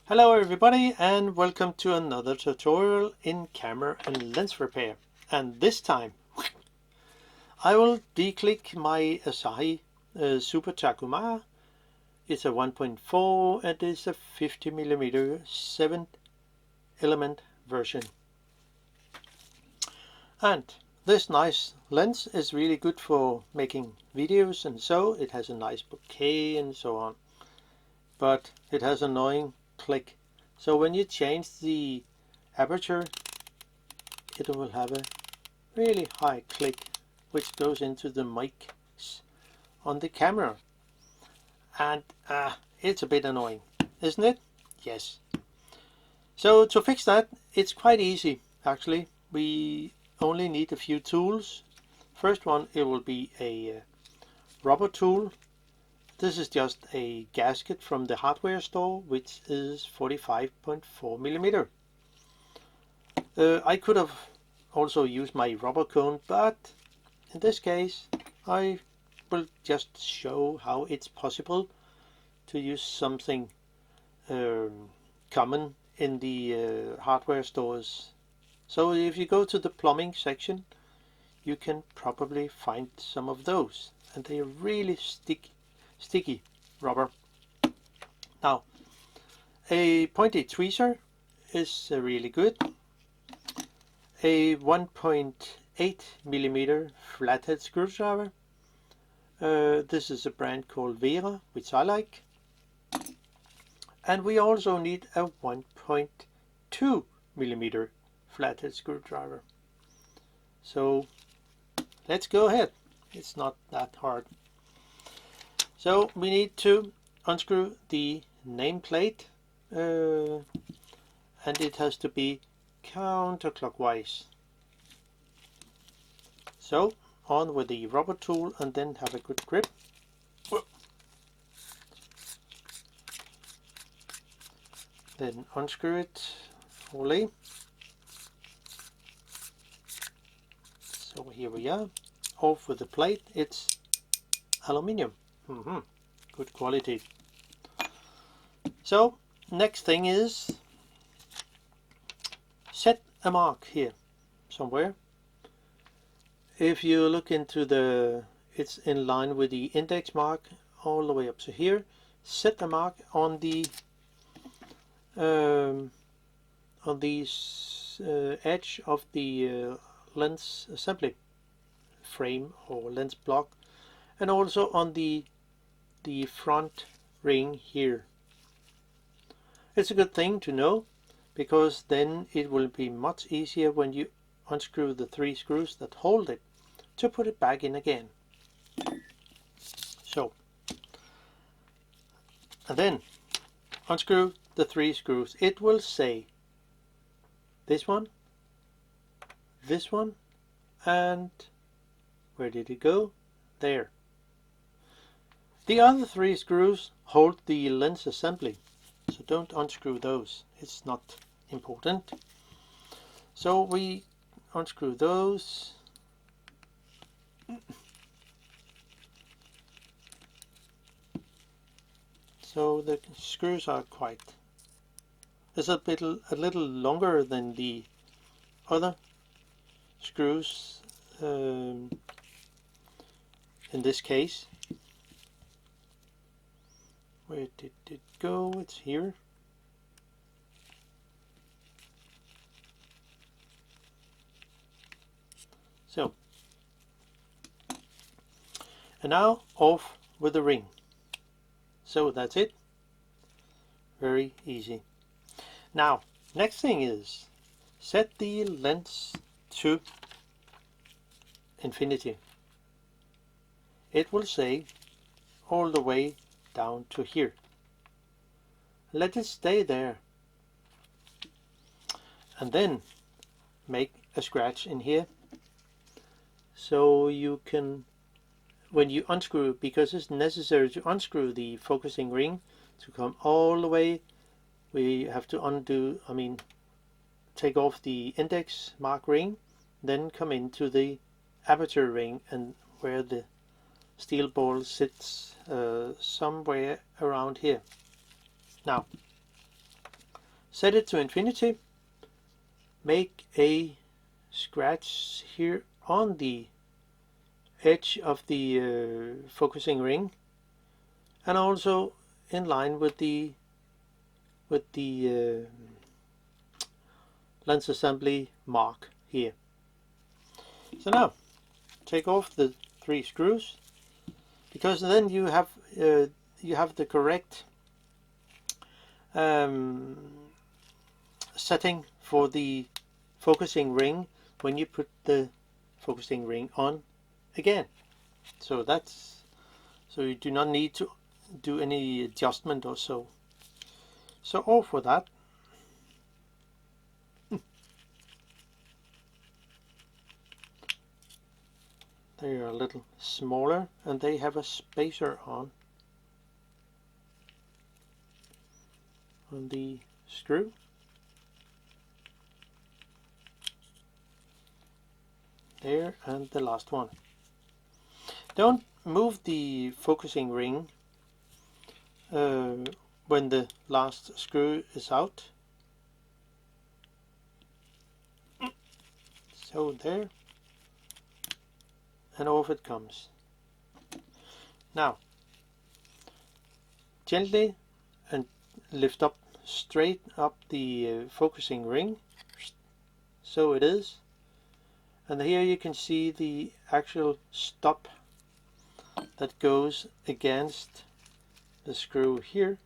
Hello everybody and welcome to another tutorial in camera and lens repair. And this time I will de-click my Asahi Super-Takumar. It's a 1.4 and it's a 50mm 7 element version. And this nice lens is really good for making videos, and so it has a nice bokeh and so on. But it has annoying click. So when you change the aperture, it will have a really high click which goes into the mic on the camera, and it's a bit annoying, isn't it? Yes. So to fix that, it's quite easy actually. We only need a few tools. First one, it will be a rubber tool. This is just a gasket from the hardware store, which is 45.4mm. I could have also used my rubber cone, but in this case I will just show how it's possible to use something common in the hardware stores. So if you go to the plumbing section, you can probably find some of those, and they are really sticky rubber. Now, a pointy tweezer is really good. A 1.8mm flathead screwdriver. This is a brand called Vera, which I like. And we also need a 1.2mm flathead screwdriver. So let's go ahead. It's not that hard. So we need to unscrew the nameplate, and it has to be counterclockwise. So on with the rubber tool and then have a good grip. Then unscrew it fully. So here we are. Off with the plate. It's aluminium. Good quality. So next thing is set a mark here somewhere. If you look into it's in line with the index mark all the way up to here. Set a mark on the edge of the lens assembly frame or lens block, and also on the front ring here. It's a good thing to know, because then it will be much easier when you unscrew the 3 screws that hold it to put it back in again. So, and then unscrew the 3 screws. It will say this one, and where did it go? There. The other 3 screws hold the lens assembly, so don't unscrew those. It's not important. So we unscrew those. So the screws are it's a little longer than the other screws in this case. Where did it go? It's here. So, and now off with the ring. So that's it. Very easy. Now, next thing is set the lens to infinity. It will say all the way down to here. Let it stay there. And then make a scratch in here, so you can, when you unscrew, because it's necessary to unscrew the focusing ring to come all the way, we have to take off the index mark ring, then come into the aperture ring, and where the steel ball sits somewhere around here. Now Set it to infinity. Make a scratch here on the edge of the focusing ring, and also in line with the lens assembly mark here. So now take off the 3 screws, because then you have the correct setting for the focusing ring when you put the focusing ring on again. So you do not need to do any adjustment or so. So off with that. They are a little smaller and they have a spacer on the screw. There, and the last one. Don't move the focusing ring when the last screw is out. So there, and off it comes. Now gently and lift up, straight up the focusing ring. So it is. And here you can see the actual stop that goes against the screw here.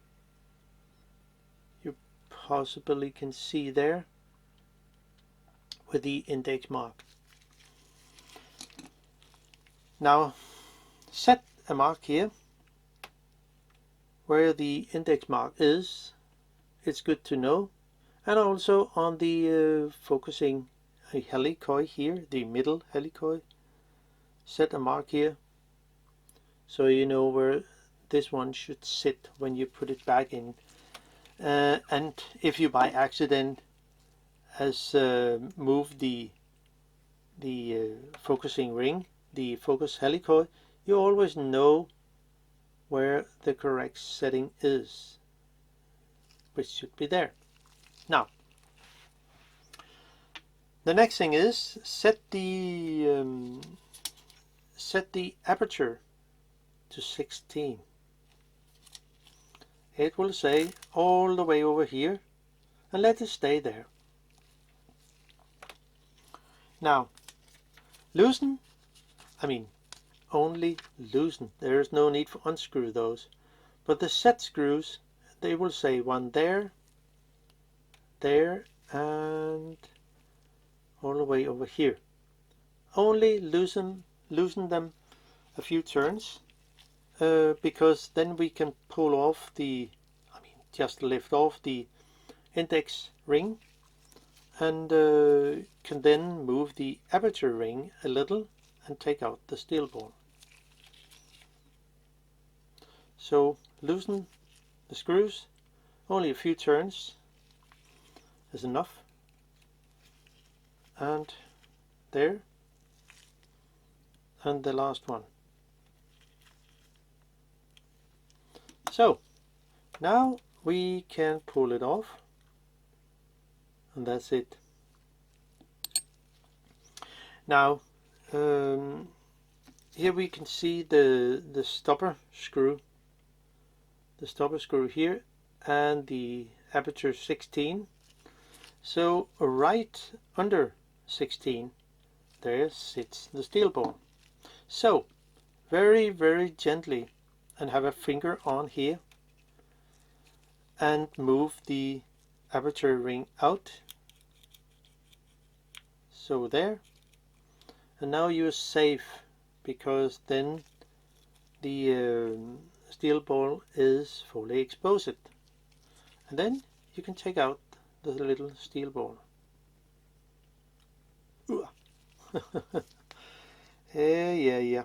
You possibly can see there with the index mark. Now set a mark here where the index mark is. It's good to know. And also on the focusing helicoid here, the middle helicoid, set a mark here so you know where this one should sit when you put it back in. And if you by accident has moved the focusing ring, the focus helicoid, you always know where the correct setting is, which should be there. Now the next thing is set the aperture to 16. It will say all the way over here, and let it stay there. Now loosen, only loosen. There is no need for unscrew those, but the set screws, they will say one there, and all the way over here. Only loosen them a few turns, because then we can pull off just lift off the index ring, and can then move the aperture ring a little and take out the steel ball. So loosen the screws, only a few turns is enough. And there, and the last one. So now we can pull it off, and that's it. Now here we can see the stopper screw here, and the aperture 16. So right under 16 there sits the steel ball. So very, very gently, and have a finger on here, and move the aperture ring out. So there, and now you're safe, because then the steel ball is fully exposed, and then you can take out the little steel ball. Yeah,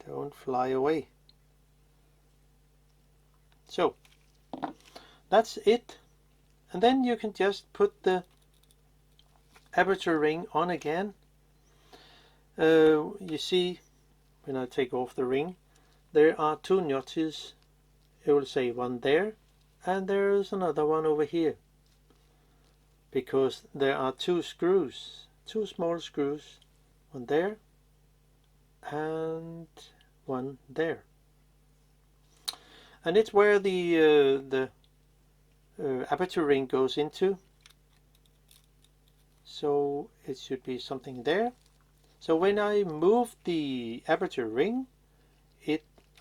don't fly away. So that's it, and then you can just put the aperture ring on again. You see, when I take off the ring, there are 2 notches. It will say one there, and there is another one over here. because there are two screws, two small screws, one there and one there, and it's where the aperture ring goes into. So it should be something there. So when I move the aperture ring,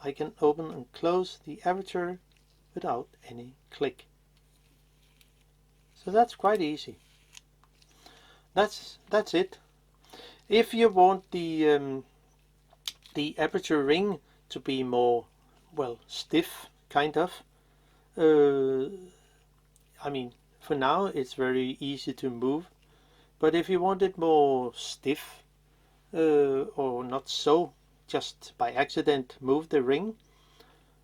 I can open and close the aperture without any click. So that's quite easy. That's it. If you want the aperture ring to be more, well, stiff, kind of, I mean, for now it's very easy to move, but if you want it more stiff, or not so, just by accident move the ring,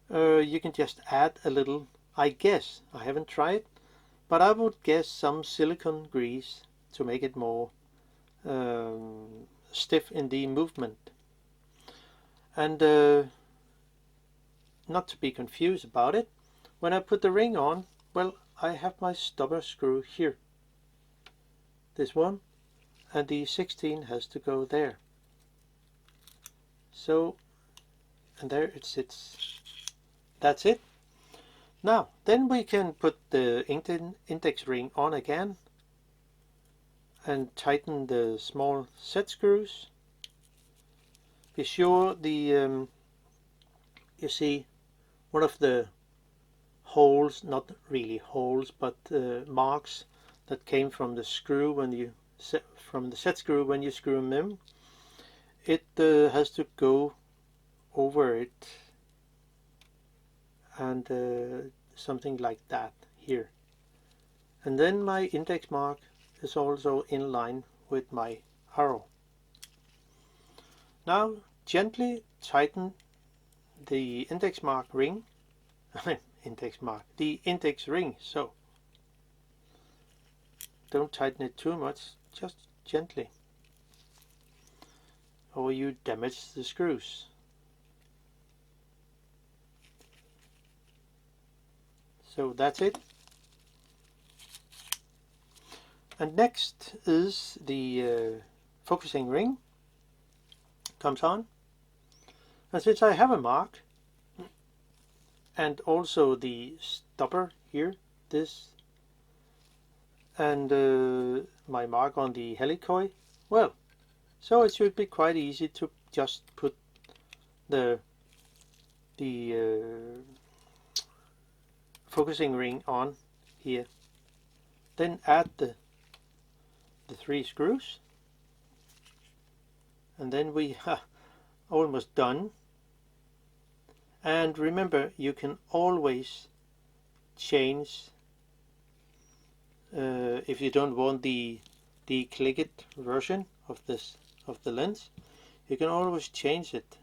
you can just add a little, I guess, I haven't tried, but I would guess some silicone grease to make it more stiff in the movement. And not to be confused about it, when I put the ring on, well, I have my stopper screw here, this one, and the 16 has to go there. So, and there it sits. That's it. Now, then we can put the index ring on again and tighten the small set screws. Be sure the, you see, one of the holes, not really holes, but marks that came from the screw when you from the set screw when you screw them in, it has to go over it, and something like that here. And then my index mark is also in line with my arrow. Now gently tighten the index mark ring, the index ring, so don't tighten it too much, just gently, or you damage the screws. So that's it. And next is the focusing ring comes on, and since I have a mark and also the stopper here, this, and my mark on the helicoid, well, so it should be quite easy to just put the focusing ring on here. Then add the 3 screws, and then we are almost done. And remember, you can always change, if you don't want the DE-click version of the lens, you can always change it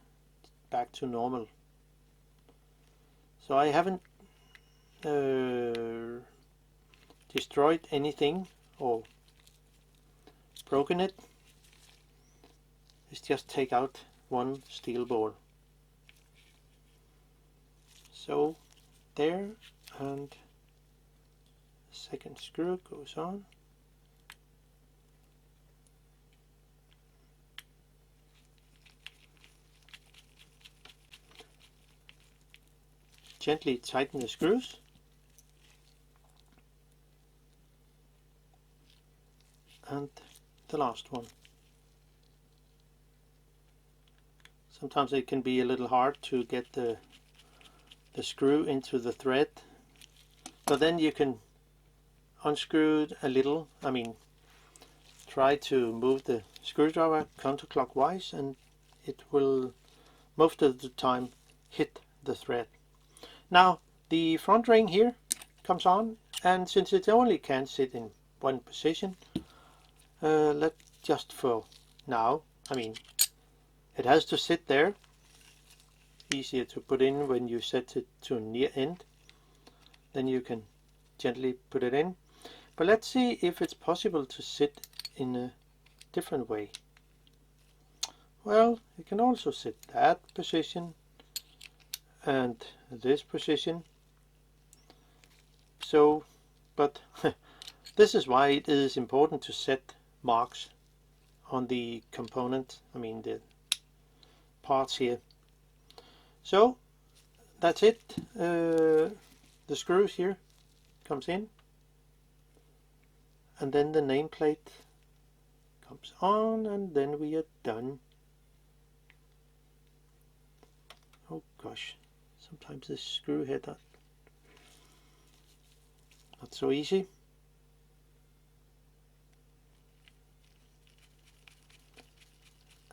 back to normal. So I haven't destroyed anything or broken it. Let's just take out one steel ball. So there, and the second screw goes on. Gently tighten the screws. And the last one. Sometimes it can be a little hard to get the screw into the thread, but then you can unscrew it a little. I mean, try to move the screwdriver counterclockwise and it will most of the time hit the thread. Now the front ring here comes on, and since it only can sit in one position, let's just for now, I mean, it has to sit there. Easier to put in when you set it to near end, then you can gently put it in. But let's see if it's possible to sit in a different way. Well, you can also sit that position and this position. So, but This is why it is important to set marks on the component, the parts here. So that's it. The screws here comes in, and then the nameplate comes on, and then we are done. Oh gosh, sometimes this screw head not so easy.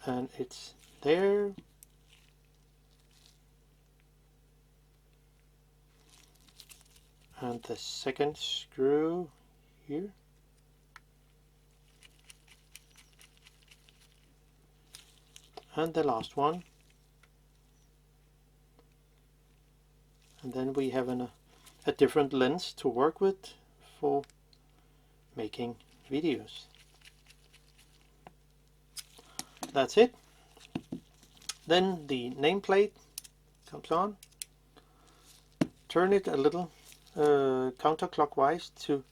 And it's there. And the second screw here. And the last one. And then we have a different lens to work with for making videos. That's it. Then the nameplate comes on. Turn it a little counterclockwise to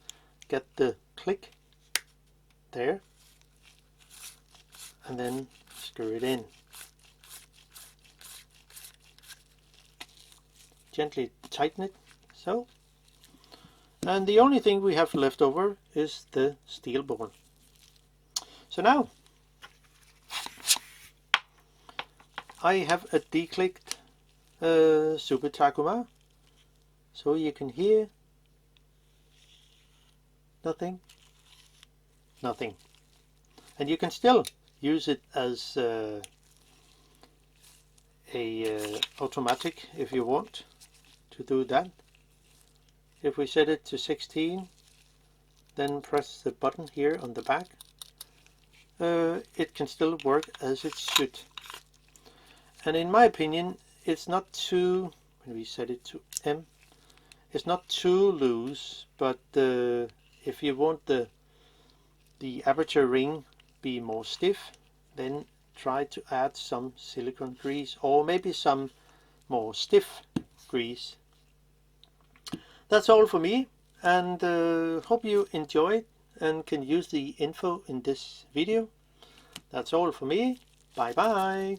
get the click there, and then screw it in. Gently tighten it, so. And the only thing we have left over is the steel ball. So now I have a DE-click Super-Takumar, so you can hear nothing, and you can still use it as a automatic if you want to do that. If we set it to 16, then press the button here on the back, it can still work as it should. And in my opinion, it's not too, when we set it to M, it's not too loose, but if you want the aperture ring be more stiff, then try to add some silicone grease, or maybe some more stiff grease. That's all for me, and hope you enjoyed and can use the info in this video. That's all for me. Bye bye.